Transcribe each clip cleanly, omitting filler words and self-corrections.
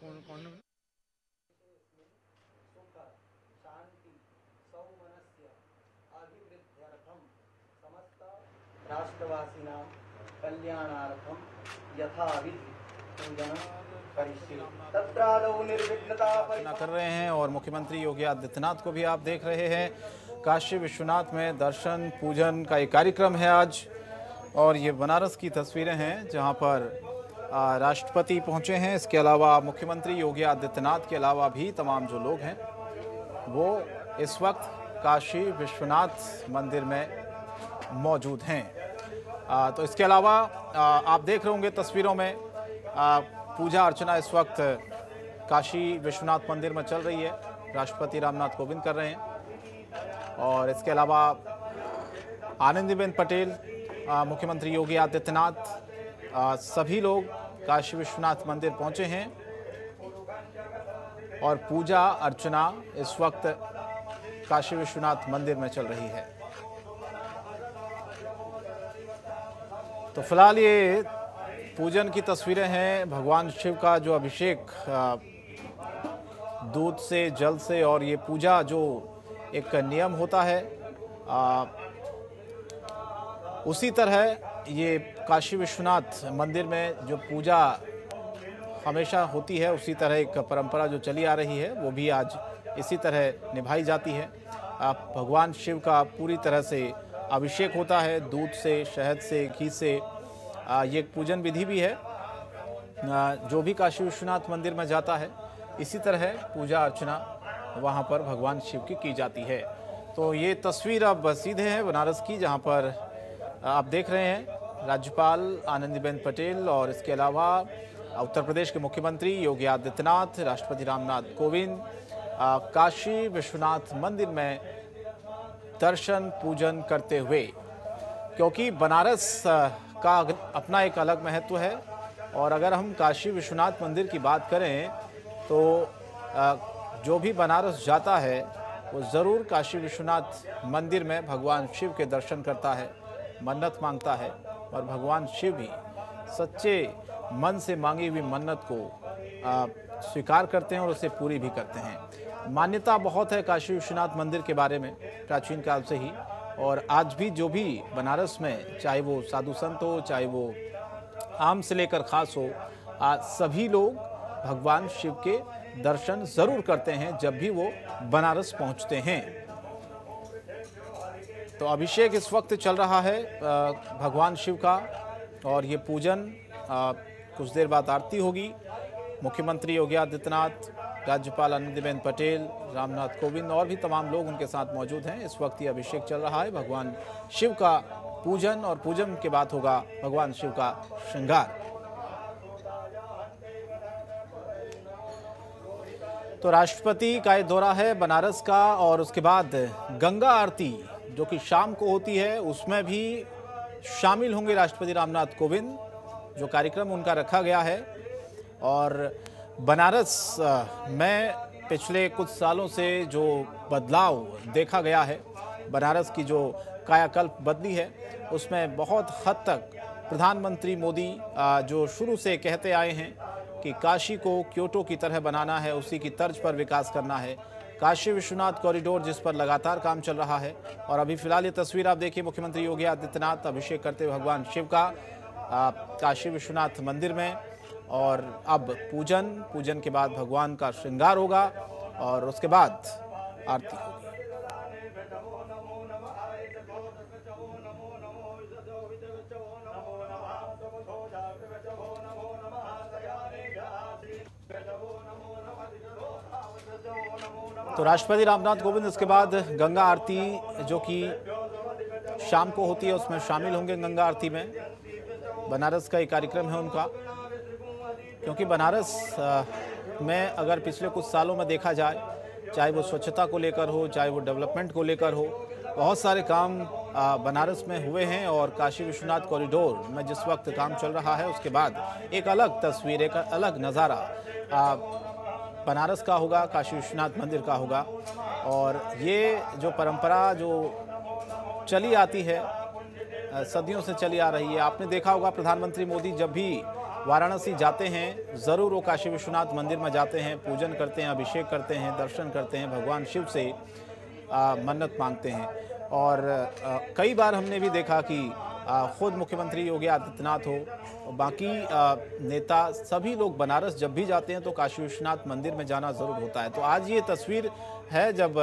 कौन सुख शांति सौमनस्य अभिवृद्ध्यर्थम समस्त राष्ट्रवासिनां कल्याणार्थम यथाविधि पूजन कर रहे हैं। और मुख्यमंत्री योगी आदित्यनाथ को भी आप देख रहे हैं। काशी विश्वनाथ में दर्शन पूजन का एक कार्यक्रम है आज, और ये बनारस की तस्वीरें हैं जहां पर राष्ट्रपति पहुंचे हैं। इसके अलावा मुख्यमंत्री योगी आदित्यनाथ के अलावा भी तमाम जो लोग हैं वो इस वक्त काशी विश्वनाथ मंदिर में मौजूद हैं। तो इसके अलावा आप देख रहे होंगे तस्वीरों में पूजा अर्चना इस वक्त काशी विश्वनाथ मंदिर में चल रही है। राष्ट्रपति रामनाथ कोविंद कर रहे हैं। और इसके अलावा आनंदीबेन पटेल, मुख्यमंत्री योगी आदित्यनाथ, सभी लोग काशी विश्वनाथ मंदिर पहुंचे हैं और पूजा अर्चना इस वक्त काशी विश्वनाथ मंदिर में चल रही है। तो फिलहाल ये पूजन की तस्वीरें हैं। भगवान शिव का जो अभिषेक दूध से, जल से, और ये पूजा जो एक नियम होता है उसी तरह ये काशी विश्वनाथ मंदिर में जो पूजा हमेशा होती है उसी तरह एक परंपरा जो चली आ रही है वो भी आज इसी तरह निभाई जाती है। भगवान शिव का पूरी तरह से अभिषेक होता है दूध से, शहद से, घी से। ये एक पूजन विधि भी है। जो भी काशी विश्वनाथ मंदिर में जाता है इसी तरह पूजा अर्चना वहाँ पर भगवान शिव की जाती है। तो ये तस्वीर अब सीधे है बनारस की, जहाँ पर आप देख रहे हैं राज्यपाल आनंदीबेन पटेल और इसके अलावा उत्तर प्रदेश के मुख्यमंत्री योगी आदित्यनाथ, राष्ट्रपति रामनाथ कोविंद काशी विश्वनाथ मंदिर में दर्शन पूजन करते हुए, क्योंकि बनारस का अपना एक अलग महत्व है। और अगर हम काशी विश्वनाथ मंदिर की बात करें तो जो भी बनारस जाता है वो ज़रूर काशी विश्वनाथ मंदिर में भगवान शिव के दर्शन करता है, मन्नत मांगता है, और भगवान शिव भी सच्चे मन से मांगी हुई मन्नत को स्वीकार करते हैं और उसे पूरी भी करते हैं। मान्यता बहुत है काशी विश्वनाथ मंदिर के बारे में प्राचीन काल से ही, और आज भी जो भी बनारस में, चाहे वो साधु संत हो, चाहे वो आम से लेकर खास हो, सभी लोग भगवान शिव के दर्शन ज़रूर करते हैं जब भी वो बनारस पहुंचते हैं। तो अभिषेक इस वक्त चल रहा है भगवान शिव का, और ये पूजन कुछ देर बाद आरती होगी। मुख्यमंत्री योगी आदित्यनाथ, राज्यपाल आनंदीबेन पटेल, रामनाथ कोविंद और भी तमाम लोग उनके साथ मौजूद हैं। इस वक्त ये अभिषेक चल रहा है भगवान शिव का पूजन, और पूजन के बाद होगा भगवान शिव का श्रृंगार। तो राष्ट्रपति का ये दौरा है बनारस का, और उसके बाद गंगा आरती जो कि शाम को होती है उसमें भी शामिल होंगे राष्ट्रपति रामनाथ कोविंद। जो कार्यक्रम उनका रखा गया है, और बनारस में पिछले कुछ सालों से जो बदलाव देखा गया है, बनारस की जो कायाकल्प बदली है, उसमें बहुत हद तक प्रधानमंत्री मोदी जो शुरू से कहते आए हैं कि काशी को क्योटो की तरह बनाना है, उसी की तर्ज पर विकास करना है। काशी विश्वनाथ कॉरिडोर जिस पर लगातार काम चल रहा है, और अभी फिलहाल ये तस्वीर आप देखिए मुख्यमंत्री योगी आदित्यनाथ अभिषेक करते हुए भगवान शिव का काशी विश्वनाथ मंदिर में। और अब पूजन के बाद भगवान का श्रृंगार होगा और उसके बाद आरती होगी। तो राष्ट्रपति रामनाथ कोविंद इसके बाद गंगा आरती जो कि शाम को होती है उसमें शामिल होंगे। गंगा आरती में बनारस का एक कार्यक्रम है उनका, क्योंकि बनारस में अगर पिछले कुछ सालों में देखा जाए, चाहे वो स्वच्छता को लेकर हो, चाहे वो डेवलपमेंट को लेकर हो, बहुत सारे काम बनारस में हुए हैं। और काशी विश्वनाथ कॉरिडोर में जिस वक्त काम चल रहा है उसके बाद एक अलग तस्वीर, एक अलग नज़ारा बनारस का होगा, काशी विश्वनाथ मंदिर का होगा। और ये जो परंपरा जो चली आती है, सदियों से चली आ रही है। आपने देखा होगा प्रधानमंत्री मोदी जब भी वाराणसी जाते हैं ज़रूर वो काशी विश्वनाथ मंदिर में जाते हैं, पूजन करते हैं, अभिषेक करते हैं, दर्शन करते हैं, भगवान शिव से मन्नत मांगते हैं। और कई बार हमने भी देखा कि खुद मुख्यमंत्री योगी आदित्यनाथ हो, बाकी नेता सभी लोग बनारस जब भी जाते हैं तो काशी विश्वनाथ मंदिर में जाना ज़रूर होता है। तो आज ये तस्वीर है जब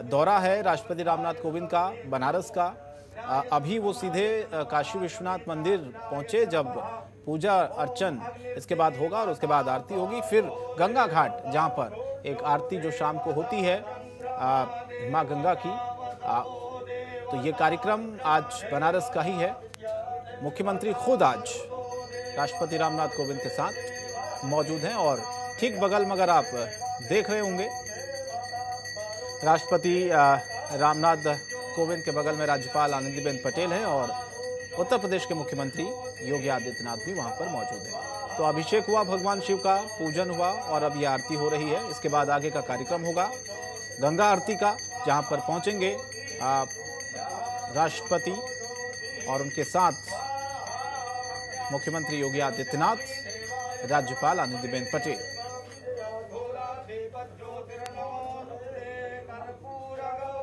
दौरा है राष्ट्रपति रामनाथ कोविंद का बनारस का। अभी वो सीधे काशी विश्वनाथ मंदिर पहुंचे, जब पूजा अर्चन इसके बाद होगा और उसके बाद आरती होगी, फिर गंगा घाट जहां पर एक आरती जो शाम को होती है माँ गंगा की। तो ये कार्यक्रम आज बनारस का ही है। मुख्यमंत्री खुद आज राष्ट्रपति रामनाथ कोविंद के साथ मौजूद हैं और ठीक बगल में अगर आप देख रहे होंगे राष्ट्रपति रामनाथ कोविंद के बगल में राज्यपाल आनंदीबेन पटेल हैं और उत्तर प्रदेश के मुख्यमंत्री योगी आदित्यनाथ भी वहां पर मौजूद हैं। तो अभिषेक हुआ, भगवान शिव का पूजन हुआ और अब ये आरती हो रही है। इसके बाद आगे का कार्यक्रम होगा गंगा आरती का, जहां पर पहुंचेंगे राष्ट्रपति और उनके साथ मुख्यमंत्री योगी आदित्यनाथ, राज्यपाल आनंदीबेन पटेल।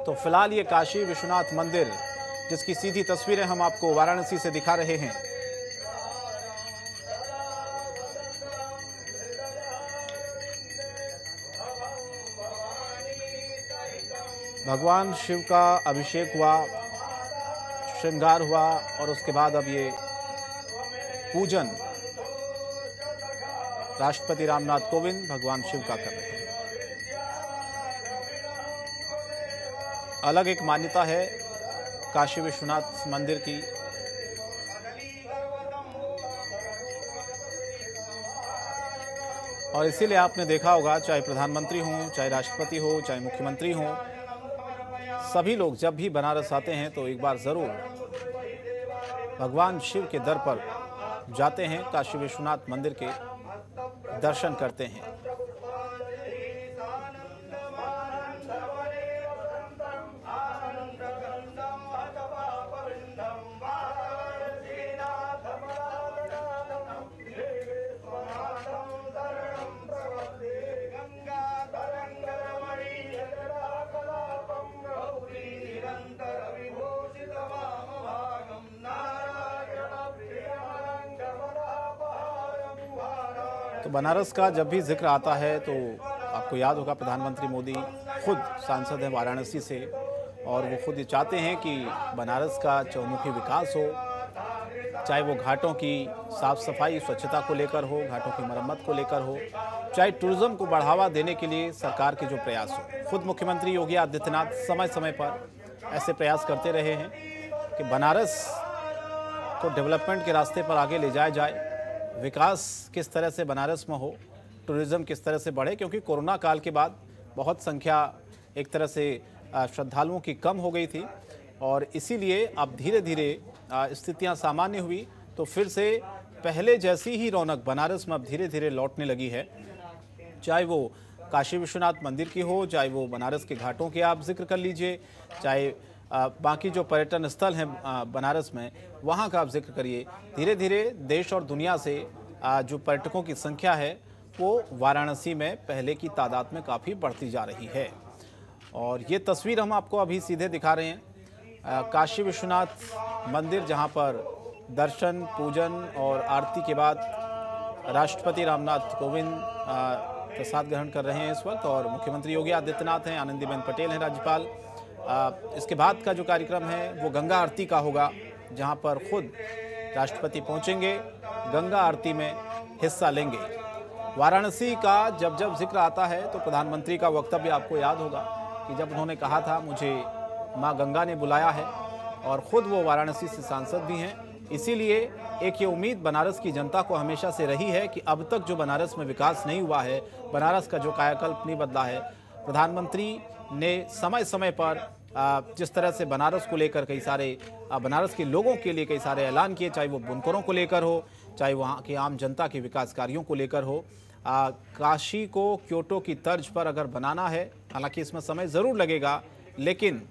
तो फिलहाल ये काशी विश्वनाथ मंदिर जिसकी सीधी तस्वीरें हम आपको वाराणसी से दिखा रहे हैं। भगवान शिव का अभिषेक हुआ, श्रृंगार हुआ और उसके बाद अब ये पूजन राष्ट्रपति रामनाथ कोविंद भगवान शिव का कर रहे हैं। अलग एक मान्यता है काशी विश्वनाथ मंदिर की। और इसीलिए आपने देखा होगा, चाहे प्रधानमंत्री हों, चाहे राष्ट्रपति हो, चाहे मुख्यमंत्री हों, सभी लोग जब भी बनारस आते हैं तो एक बार जरूर भगवान शिव के दर पर जाते हैं, काशी विश्वनाथ मंदिर के दर्शन करते हैं। तो बनारस का जब भी जिक्र आता है तो आपको याद होगा प्रधानमंत्री मोदी खुद सांसद हैं वाराणसी से और वो खुद ये चाहते हैं कि बनारस का चौमुखी विकास हो, चाहे वो घाटों की साफ सफाई स्वच्छता को लेकर हो, घाटों की मरम्मत को लेकर हो, चाहे टूरिज्म को बढ़ावा देने के लिए सरकार के जो प्रयास हो। खुद मुख्यमंत्री योगी आदित्यनाथ समय समय पर ऐसे प्रयास करते रहे हैं कि बनारस को डेवलपमेंट के रास्ते पर आगे ले जाया जाए, विकास किस तरह से बनारस में हो, टूरिज्म किस तरह से बढ़े, क्योंकि कोरोना काल के बाद बहुत संख्या एक तरह से श्रद्धालुओं की कम हो गई थी और इसीलिए अब धीरे धीरे स्थितियां सामान्य हुई तो फिर से पहले जैसी ही रौनक बनारस में अब धीरे धीरे लौटने लगी है। चाहे वो काशी विश्वनाथ मंदिर की हो, चाहे वो बनारस के घाटों के आप जिक्र कर लीजिए, चाहे बाकी जो पर्यटन स्थल हैं बनारस में वहाँ का आप जिक्र करिए। धीरे धीरे देश और दुनिया से जो पर्यटकों की संख्या है वो वाराणसी में पहले की तादाद में काफ़ी बढ़ती जा रही है। और ये तस्वीर हम आपको अभी सीधे दिखा रहे हैं काशी विश्वनाथ मंदिर, जहाँ पर दर्शन, पूजन और आरती के बाद राष्ट्रपति रामनाथ कोविंद प्रसाद ग्रहण कर रहे हैं इस वक्त और मुख्यमंत्री योगी आदित्यनाथ हैं, आनंदीबेन पटेल हैं राज्यपाल। इसके बाद का जो कार्यक्रम है वो गंगा आरती का होगा, जहां पर खुद राष्ट्रपति पहुंचेंगे, गंगा आरती में हिस्सा लेंगे। वाराणसी का जब जब जिक्र आता है तो प्रधानमंत्री का वक्तव्य आपको याद होगा कि जब उन्होंने कहा था मुझे माँ गंगा ने बुलाया है, और ख़ुद वो वाराणसी से सांसद भी हैं। इसीलिए एक ये उम्मीद बनारस की जनता को हमेशा से रही है कि अब तक जो बनारस में विकास नहीं हुआ है, बनारस का जो कायाकल्प नहीं बदला है, प्रधानमंत्री ने समय समय पर जिस तरह से बनारस को लेकर कई सारे बनारस के लोगों के लिए कई सारे ऐलान किए, चाहे वो बुनकरों को लेकर हो, चाहे वहाँ की आम जनता के विकास कार्यों को लेकर हो। काशी को क्योटो की तर्ज पर अगर बनाना है, हालांकि इसमें समय ज़रूर लगेगा, लेकिन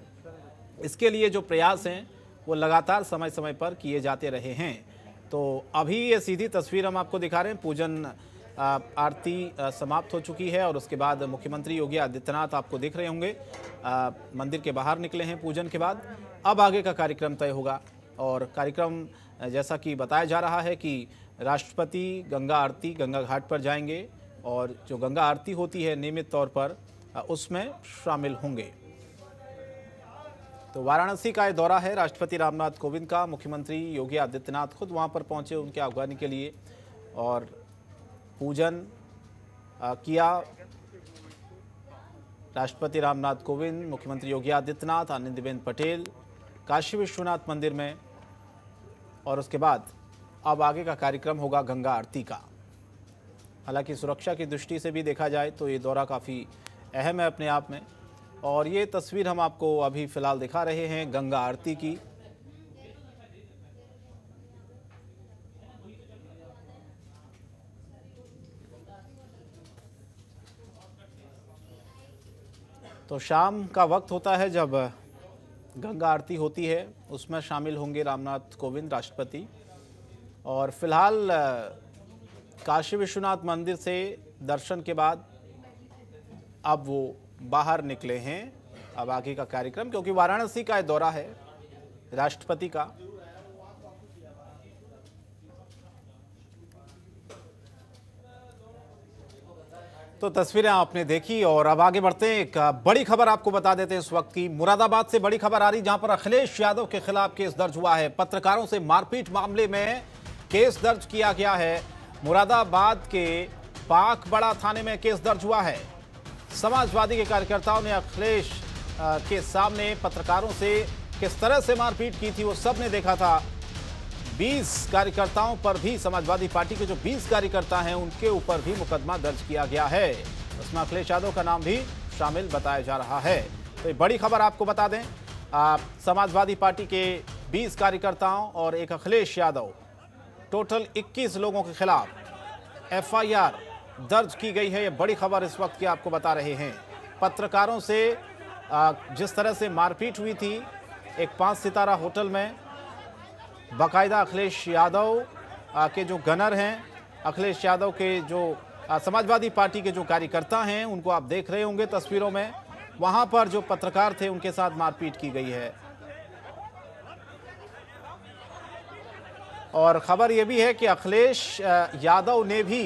इसके लिए जो प्रयास हैं वो लगातार समय समय पर किए जाते रहे हैं। तो अभी ये सीधी तस्वीर हम आपको दिखा रहे हैं। पूजन आरती समाप्त हो चुकी है और उसके बाद मुख्यमंत्री योगी आदित्यनाथ आपको दिख रहे होंगे मंदिर के बाहर निकले हैं पूजन के बाद। अब आगे का कार्यक्रम तय होगा और कार्यक्रम जैसा कि बताया जा रहा है कि राष्ट्रपति गंगा आरती गंगा घाट पर जाएंगे और जो गंगा आरती होती है नियमित तौर पर उसमें शामिल होंगे। तो वाराणसी का ये दौरा है राष्ट्रपति रामनाथ कोविंद का। मुख्यमंत्री योगी आदित्यनाथ खुद वहां पर पहुंचे उनके आगवानी के लिए और पूजन किया। राष्ट्रपति रामनाथ कोविंद, मुख्यमंत्री योगी आदित्यनाथ, आनंदीबेन पटेल काशी विश्वनाथ मंदिर में और उसके बाद अब आगे का कार्यक्रम होगा गंगा आरती का। हालांकि सुरक्षा की दृष्टि से भी देखा जाए तो ये दौरा काफ़ी अहम है अपने आप में। और ये तस्वीर हम आपको अभी फ़िलहाल दिखा रहे हैं गंगा आरती की। तो शाम का वक्त होता है जब गंगा आरती होती है, उसमें शामिल होंगे रामनाथ कोविंद राष्ट्रपति। और फिलहाल काशी विश्वनाथ मंदिर से दर्शन के बाद अब वो बाहर निकले हैं। अब आगे का कार्यक्रम, क्योंकि वाराणसी का दौरा है राष्ट्रपति का। तो तस्वीरें आपने देखी और अब आगे बढ़ते हैं। एक बड़ी खबर आपको बता देते हैं इस वक्त की। मुरादाबाद से बड़ी खबर आ रही, जहां पर अखिलेश यादव के खिलाफ केस दर्ज हुआ है। पत्रकारों से मारपीट मामले में केस दर्ज किया गया है। मुरादाबाद के पाकबड़ा थाने में केस दर्ज हुआ है। समाजवादी के कार्यकर्ताओं ने अखिलेश के सामने पत्रकारों से किस तरह से मारपीट की थी वो सब ने देखा था। 20 कार्यकर्ताओं पर भी, समाजवादी पार्टी के जो 20 कार्यकर्ता हैं उनके ऊपर भी मुकदमा दर्ज किया गया है। उसमें अखिलेश यादव का नाम भी शामिल बताया जा रहा है। तो ये बड़ी खबर आपको बता दें, समाजवादी पार्टी के 20 कार्यकर्ताओं और एक अखिलेश यादव, टोटल 21 लोगों के खिलाफ FIR दर्ज की गई है। ये बड़ी खबर इस वक्त की आपको बता रहे हैं। पत्रकारों से जिस तरह से मारपीट हुई थी एक 5 सितारा होटल में, बाकायदा अखिलेश यादव के जो गनर हैं, अखिलेश यादव के जो समाजवादी पार्टी के जो कार्यकर्ता हैं, उनको आप देख रहे होंगे तस्वीरों में, वहां पर जो पत्रकार थे उनके साथ मारपीट की गई है। और खबर यह भी है कि अखिलेश यादव ने भी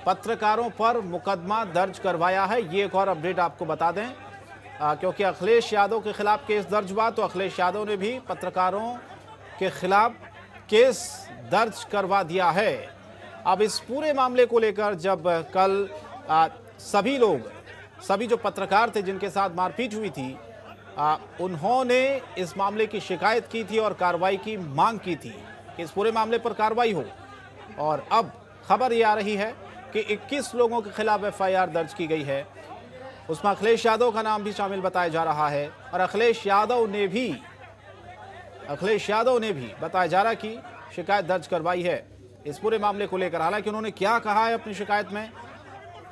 पत्रकारों पर मुकदमा दर्ज करवाया है। ये एक और अपडेट आपको बता दें, क्योंकि अखिलेश यादव के खिलाफ केस दर्ज हुआ तो अखिलेश यादव ने भी पत्रकारों के खिलाफ केस दर्ज करवा दिया है। अब इस पूरे मामले को लेकर जब कल सभी जो पत्रकार थे जिनके साथ मारपीट हुई थी, उन्होंने इस मामले की शिकायत की थी और कार्रवाई की मांग की थी कि इस पूरे मामले पर कार्रवाई हो। और अब खबर ये आ रही है कि 21 लोगों के खिलाफ FIR दर्ज की गई है। उसमें अखिलेश यादव का नाम भी शामिल बताया जा रहा है। और अखिलेश यादव ने भी बताया जा रहा कि शिकायत दर्ज करवाई है इस पूरे मामले को लेकर। हालांकि उन्होंने क्या कहा है अपनी शिकायत में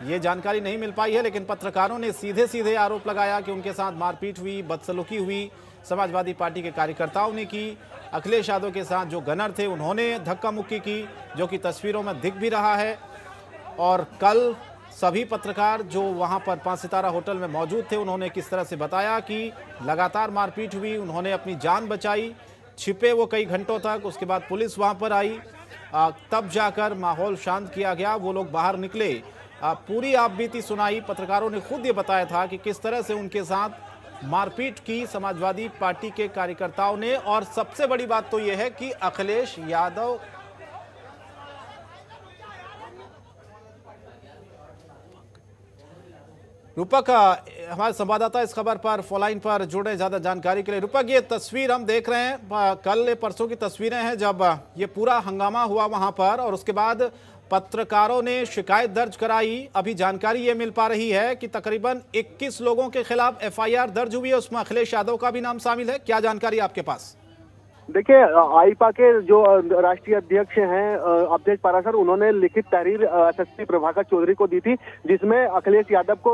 ये जानकारी नहीं मिल पाई है, लेकिन पत्रकारों ने सीधे सीधे आरोप लगाया कि उनके साथ मारपीट हुई, बदसलूकी हुई, समाजवादी पार्टी के कार्यकर्ताओं ने की। अखिलेश यादव के साथ जो गनर थे उन्होंने धक्का मुक्की की, जो कि तस्वीरों में दिख भी रहा है। और कल सभी पत्रकार जो वहां पर 5 सितारा होटल में मौजूद थे, उन्होंने किस तरह से बताया कि लगातार मारपीट हुई, उन्होंने अपनी जान बचाई, छिपे वो कई घंटों तक। उसके बाद पुलिस वहां पर आई, तब जाकर माहौल शांत किया गया, वो लोग बाहर निकले, पूरी आपबीती सुनाई। पत्रकारों ने खुद ये बताया था कि किस तरह से उनके साथ मारपीट की समाजवादी पार्टी के कार्यकर्ताओं ने। और सबसे बड़ी बात तो ये है कि अखिलेश यादव रूपक हमारे संवाददाता इस खबर पर फोनलाइन पर जुड़े ज्यादा जानकारी के लिए। रूपक, ये तस्वीर हम देख रहे हैं, कल परसों की तस्वीरें हैं जब ये पूरा हंगामा हुआ वहां पर और उसके बाद पत्रकारों ने शिकायत दर्ज कराई। अभी जानकारी ये मिल पा रही है कि तकरीबन 21 लोगों के खिलाफ FIR दर्ज हुई है, उसमें अखिलेश यादव का भी नाम शामिल है। क्या जानकारी आपके पास? देखिए, आईपा के जो राष्ट्रीय अध्यक्ष हैं अवधेश पाराशर, उन्होंने लिखित तहरीर एसएसपी प्रभाकर चौधरी को दी थी, जिसमें अखिलेश यादव को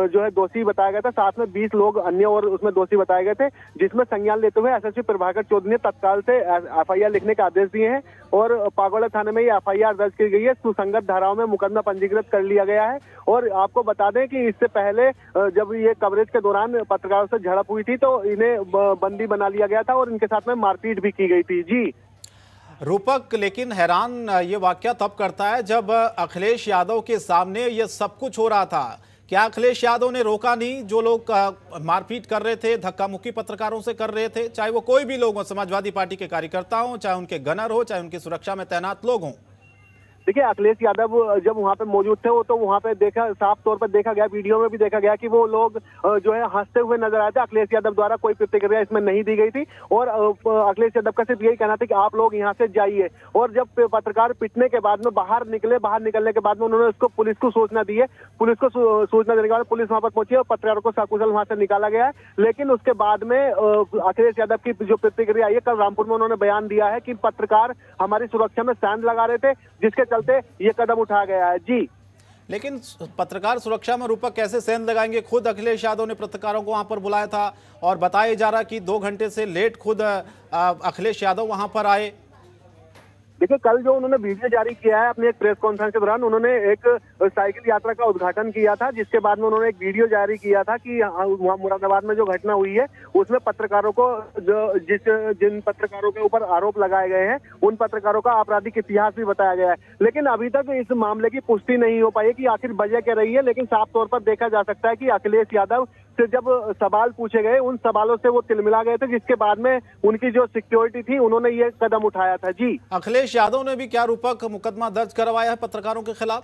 जो है दोषी बताया गया था। साथ में 20 लोग अन्य और उसमें दोषी बताए गए थे, जिसमें संज्ञान लेते हुए एसएसपी प्रभाकर चौधरी ने तत्काल से एफआईआर लिखने के आदेश दिए हैं और पागोला थाने में ये एफआईआर दर्ज की गई है। सुसंगत धाराओं में मुकदमा पंजीकृत कर लिया गया है। और आपको बता दें कि इससे पहले जब ये कवरेज के दौरान पत्रकारों से झड़प हुई थी तो इन्हें बंदी बना लिया गया था और इनके साथ में मारपीट भी की गई थी। जी रूपक, लेकिन हैरान ये वाकया तब करता है जब अखिलेश यादव के सामने ये सब कुछ हो रहा था। क्या अखिलेश यादव ने रोका नहीं? जो लोग मारपीट कर रहे थे, धक्का मुक्की पत्रकारों से कर रहे थे, चाहे वो कोई भी लोग हों, समाजवादी पार्टी के कार्यकर्ता हों, चाहे उनके गनर हो, चाहे उनकी सुरक्षा में तैनात लोग हों। देखिए, अखिलेश यादव जब वहां पे मौजूद थे वो तो वहां पे साफ तौर पर देखा गया, वीडियो में भी देखा गया कि वो लोग जो है हंसते हुए नजर आए थे। अखिलेश यादव द्वारा कोई प्रतिक्रिया इसमें नहीं दी गई थी और अखिलेश यादव का सिर्फ यही कहना था कि आप लोग यहाँ से जाइए। और जब पत्रकार पिटने के बाद में बाहर निकलने के बाद में उन्होंने उसको पुलिस को सूचना दी है। पुलिस को सूचना देने के बाद पुलिस वहां पर पहुंची और पत्रकारों को सकुशल वहां से निकाला गया है। लेकिन उसके बाद में अखिलेश यादव की जो प्रतिक्रिया आई है, कल रामपुर में उन्होंने बयान दिया है कि पत्रकार हमारी सुरक्षा में सेंध लगा रहे थे, जिसके चलते ये कदम उठाया गया है। जी, लेकिन पत्रकार सुरक्षा में रूपक कैसे सेंध लगाएंगे? खुद अखिलेश यादव ने पत्रकारों को वहां पर बुलाया था और बताया जा रहा कि 2 घंटे से लेट खुद अखिलेश यादव वहां पर आए। देखिए, कल जो उन्होंने वीडियो जारी किया है अपने एक प्रेस कॉन्फ्रेंस के दौरान, उन्होंने एक साइकिल यात्रा का उद्घाटन किया था, जिसके बाद में उन्होंने एक वीडियो जारी किया था कि वहाँ मुरादाबाद में जो घटना हुई है उसमें पत्रकारों को जिन पत्रकारों के ऊपर आरोप लगाए गए हैं उन पत्रकारों का आपराधिक इतिहास भी बताया गया है। लेकिन अभी तक इस मामले की पुष्टि नहीं हो पाई है कि आखिर वजह क्या रही है। लेकिन साफ तौर पर देखा जा सकता है कि अखिलेश यादव से जब सवाल पूछे गए, उन सवालों से वो तिलमिला गए थे, जिसके बाद में उनकी जो सिक्योरिटी थी उन्होंने ये कदम उठाया था। जी, अखिलेश यादव ने भी क्या रूपक मुकदमा दर्ज करवाया है पत्रकारों के खिलाफ?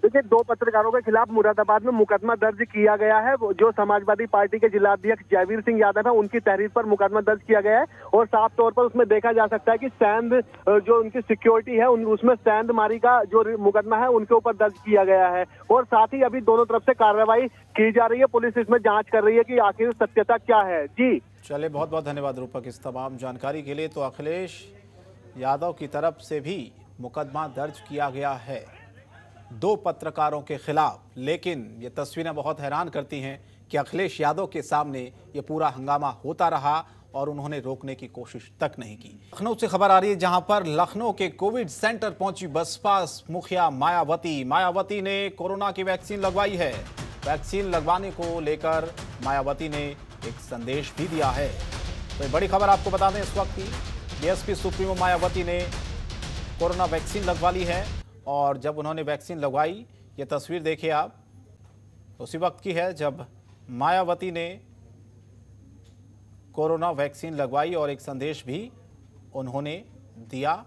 देखिए, 2 पत्रकारों के खिलाफ मुरादाबाद में मुकदमा दर्ज किया गया है। जो समाजवादी पार्टी के जिलाध्यक्ष जयवीर सिंह यादव है, उनकी तहरीर पर मुकदमा दर्ज किया गया है और साफ तौर पर उसमें देखा जा सकता है कि सेंध जो उनकी सिक्योरिटी है उसमें सेंध मारी का जो मुकदमा है उनके ऊपर दर्ज किया गया है। और साथ ही अभी दोनों तरफ से कार्रवाई की जा रही है। पुलिस इसमें जाँच कर रही है कि आखिर सत्यता क्या है। जी चलिए, बहुत बहुत धन्यवाद रूपक इस तमाम जानकारी के लिए। तो अखिलेश यादव की तरफ से भी मुकदमा दर्ज किया गया है 2 पत्रकारों के खिलाफ। लेकिन ये तस्वीरें बहुत हैरान करती हैं कि अखिलेश यादव के सामने ये पूरा हंगामा होता रहा और उन्होंने रोकने की कोशिश तक नहीं की। लखनऊ से खबर आ रही है, जहां पर लखनऊ के कोविड सेंटर पहुंची बसपा मुखिया मायावती ने कोरोना की वैक्सीन लगवाई है। वैक्सीन लगवाने को लेकर मायावती ने एक संदेश भी दिया है। तो ये बड़ी खबर आपको बता दें इस वक्त की, बीएसपी सुप्रीमो मायावती ने कोरोना वैक्सीन लगवा ली है। और जब उन्होंने वैक्सीन लगवाई, ये तस्वीर देखिए आप, उसी वक्त की है जब मायावती ने कोरोना वैक्सीन लगवाई और एक संदेश भी उन्होंने दिया।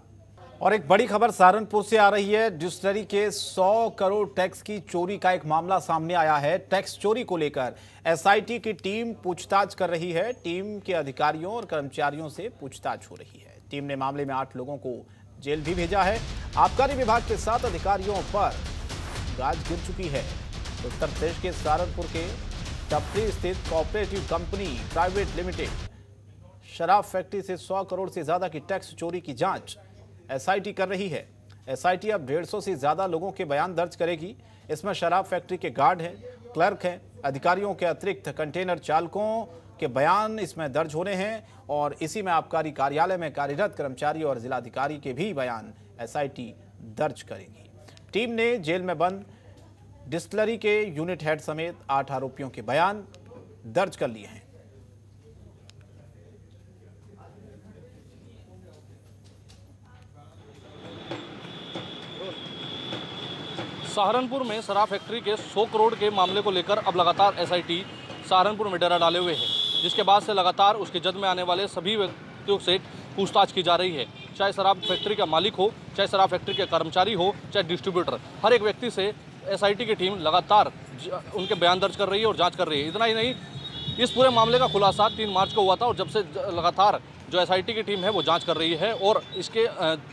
और एक बड़ी खबर सहारनपुर से आ रही है। डिस्टिलरी के 100 करोड़ टैक्स की चोरी का एक मामला सामने आया है। टैक्स चोरी को लेकर एसआईटी की टीम पूछताछ कर रही है। टीम के अधिकारियों और कर्मचारियों से पूछताछ हो रही है। टीम ने मामले में 8 लोगों को जेल भी भेजा है। आबकारी विभाग के 7 अधिकारियों पर गाज गिर चुकी है। उत्तर प्रदेश के सहारनपुर के टपरी स्थित कोऑपरेटिव कंपनी प्राइवेट लिमिटेड शराब फैक्ट्री से 100 करोड़ से ज्यादा की टैक्स चोरी की जांच एसआईटी कर रही है। एसआईटी अब 150 से ज्यादा लोगों के बयान दर्ज करेगी। इसमें शराब फैक्ट्री के गार्ड हैं, क्लर्क हैं, अधिकारियों के अतिरिक्त कंटेनर चालकों के बयान इसमें दर्ज होने हैं और इसी में आबकारी कार्यालय में कार्यरत कर्मचारी और जिलाधिकारी के भी बयान एसआईटी दर्ज करेगी। टीम ने जेल में बंद डिस्टिलरी के यूनिट हेड समेत 8 आरोपियों के बयान दर्ज कर लिए हैं। सहारनपुर में शराब फैक्ट्री के 100 करोड़ के मामले को लेकर अब लगातार एसआईटी सहारनपुर में डेरा डाले हुए है, जिसके बाद से लगातार उसके जद में आने वाले सभी व्यक्तियों से पूछताछ की जा रही है। चाहे शराब फैक्ट्री का मालिक हो, चाहे शराब फैक्ट्री के कर्मचारी हो, चाहे डिस्ट्रीब्यूटर, हर एक व्यक्ति से एसआईटी की टीम लगातार उनके बयान दर्ज कर रही है और जांच कर रही है। इतना ही नहीं, इस पूरे मामले का खुलासा 3 मार्च को हुआ था और जब से लगातार जो SIT की टीम है वो जांच कर रही है और इसके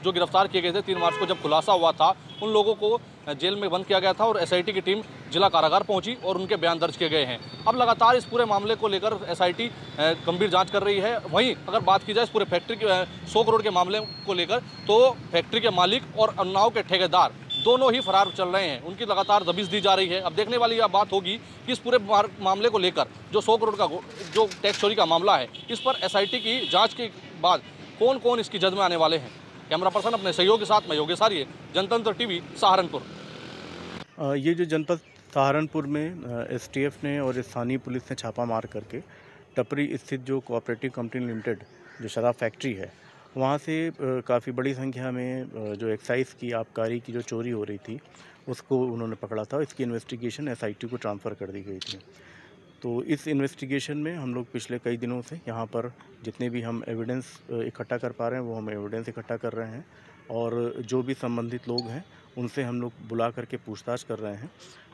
जो गिरफ्तार किए गए थे 3 मार्च को जब खुलासा हुआ था, उन लोगों को जेल में बंद किया गया था और SIT की टीम जिला कारागार पहुंची और उनके बयान दर्ज किए गए हैं। अब लगातार इस पूरे मामले को लेकर SIT गंभीर जांच कर रही है। वहीं अगर बात की जाए इस पूरे फैक्ट्री के 100 करोड़ के मामले को लेकर, तो फैक्ट्री के मालिक और उन्नाव के ठेकेदार दोनों ही फरार चल रहे हैं, उनकी लगातार दबिश दी जा रही है। अब देखने वाली यह बात होगी कि इस पूरे मामले को लेकर जो 100 करोड़ का जो टैक्स चोरी का मामला है, इस पर SIT की जांच के बाद कौन कौन इसकी जद में आने वाले हैं। कैमरा पर्सन अपने सहयोग के साथ मैं योगेश आर्य, जनतंत्र टीवी, सहारनपुर। ये जो जनपद सहारनपुर में STF ने और स्थानीय पुलिस ने छापा मार करके टपरी स्थित जो कोऑपरेटिव कंपनी लिमिटेड जो शराब फैक्ट्री है, वहाँ से काफ़ी बड़ी संख्या में जो एक्साइज की आबकारी की जो चोरी हो रही थी उसको उन्होंने पकड़ा था। इसकी इन्वेस्टिगेशन SIT को ट्रांसफ़र कर दी गई थी। तो इस इन्वेस्टिगेशन में हम लोग पिछले कई दिनों से यहाँ पर जितने भी हम एविडेंस इकट्ठा कर पा रहे हैं वो हम एविडेंस इकट्ठा कर रहे हैं और जो भी संबंधित लोग हैं उनसे हम लोग बुला करके पूछताछ कर रहे हैं।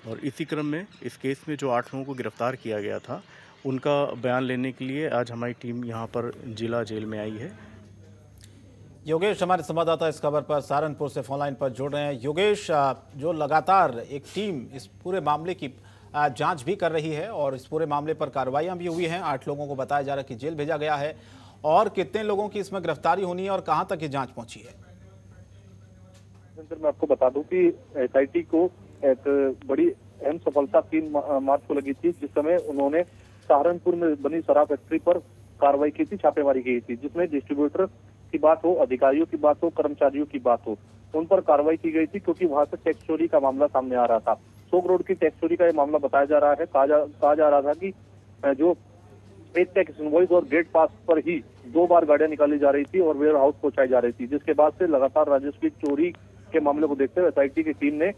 और इसी क्रम में इस केस में जो 8 लोगों को गिरफ्तार किया गया था उनका बयान लेने के लिए आज हमारी टीम यहाँ पर जिला जेल में आई है। योगेश हमारे संवाददाता इस खबर पर सहारनपुर से फोन लाइन पर जुड़ रहे हैं। योगेश, जो लगातार एक टीम इस पूरे मामले की जांच भी कर रही है और इस पूरे मामले पर कार्रवाइयां भी हुई हैं, 8 लोगों को बताया जा रहा है कि जेल भेजा गया है, और कितने लोगों की इसमें गिरफ्तारी होनी है और कहां तक ये जांच पहुंची है? मैं आपको बता दूं कि SIT को एक बड़ी अहम सफलता 3 मार्च को लगी थी, जिस समय उन्होंने सहारनपुर में बनी शराब फैक्ट्री पर कार्रवाई की थी, छापेमारी की थी, जिसमें डिस्ट्रीब्यूटर की बात हो, अधिकारियों की बात हो, कर्मचारियों की बात हो, उन पर कार्रवाई की गई थी क्योंकि वहां से टैक्स चोरी का मामला सामने आ रहा था। 100 करोड़ की टैक्स चोरी का ये मामला बताया जा रहा है। कहा जा रहा था कि जो एक टैक्स इनवॉइस और गेट पास पर ही 2 बार गाड़ियां निकाली जा रही थी और वेयर हाउस पहुंचाई जा रही थी, जिसके बाद से लगातार राजस्व की चोरी के मामले को देखते हुए SIT की टीम ने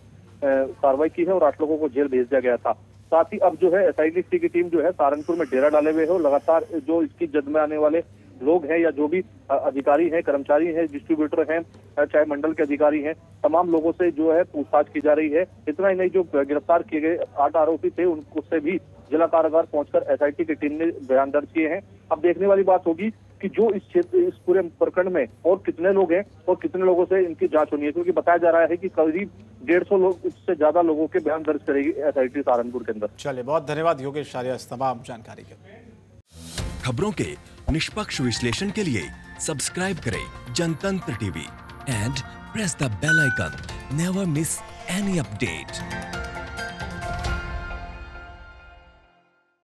कार्रवाई की है और 8 लोगों को जेल भेज दिया गया था। साथ ही अब जो है SIT की टीम जो है सहारनपुर में डेरा डाले हुए है और लगातार जो इसकी जद में आने वाले लोग हैं या जो भी अधिकारी हैं, कर्मचारी हैं, डिस्ट्रीब्यूटर हैं, चाहे मंडल के अधिकारी हैं, तमाम लोगों से जो है पूछताछ की जा रही है। इतना ही नहीं, जो गिरफ्तार किए गए 8 आरोपी थे उनसे भी जिला कारागार पहुंचकर SIT की टीम ने बयान दर्ज किए हैं। अब देखने वाली बात होगी कि जो इस पूरे प्रकरण में और कितने लोग हैं और कितने लोगों से इनकी जांच होनी है, क्योंकि बताया जा रहा है कि करीब 150 लोग, इससे ज्यादा लोगों के बयान दर्ज करेगी SIT सहारनपुर के अंदर। चलिए, बहुत धन्यवाद योगेश आर्य इस तमाम जानकारी के। खबरों के निष्पक्ष विश्लेषण के लिए सब्सक्राइब करें Jantantra TV and press the bell icon. Never miss any update.